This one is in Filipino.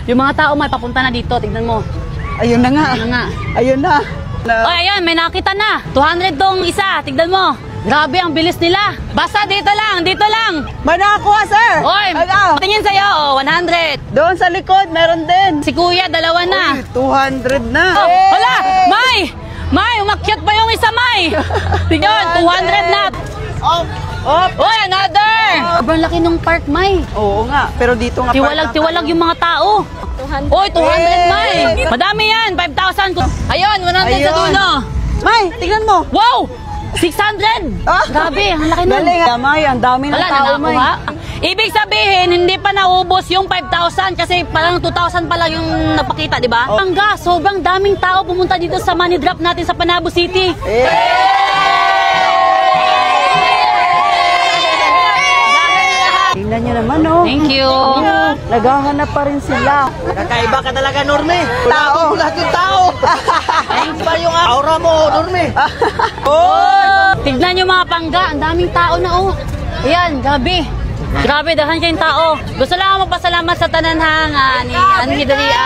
Yung mga tao may papunta na dito, tignan mo. Ayun na nga. Ayun na nga. Ayun na. Oy, ayun, may nakita na. 200 tong isa, tignan mo. Grabe, ang bilis nila. Basta dito lang, dito lang. May nakakuha, sir. Oy, Ano? tingin sa'yo, 100. Doon sa likod, meron din. Si kuya, dalawa na. Uy, 200 na. Oh, hala, May! May, umakyat pa yung isa, May. Tingnan, 200 na. Op. Oy, another. Sobrang laki nung park, May. Oo nga, pero dito nga. Tiwalag yung mga tao. 200. Oy, 200, May. Madami yan, 5,000. Ayun, 100 sa dulo. May, tignan mo. Wow! 600! Grabe, ang laki nun. Galing. May, ang dami ng Wala tao, na May. nakuha. Ibig sabihin, hindi pa naubos yung 5,000 kasi parang 2,000 pa lang yung napakita, di ba? Hangga, sobrang daming tao pumunta dito sa money drop natin sa Panabo City. Tingnan nyo naman, oh. Thank you. Naghahanap pa rin sila. Kakaiba ka talaga, Norme. Tao. Lahat yung tao. Thanks ba yung aura mo, Norme? Oh! Tignan nyo mga pangga, ang daming tao na oh. Ayan, grabe. Grabe, dahan kayong tao. Gusto lang ako magpasalamat sa tananhang ni Anhidria.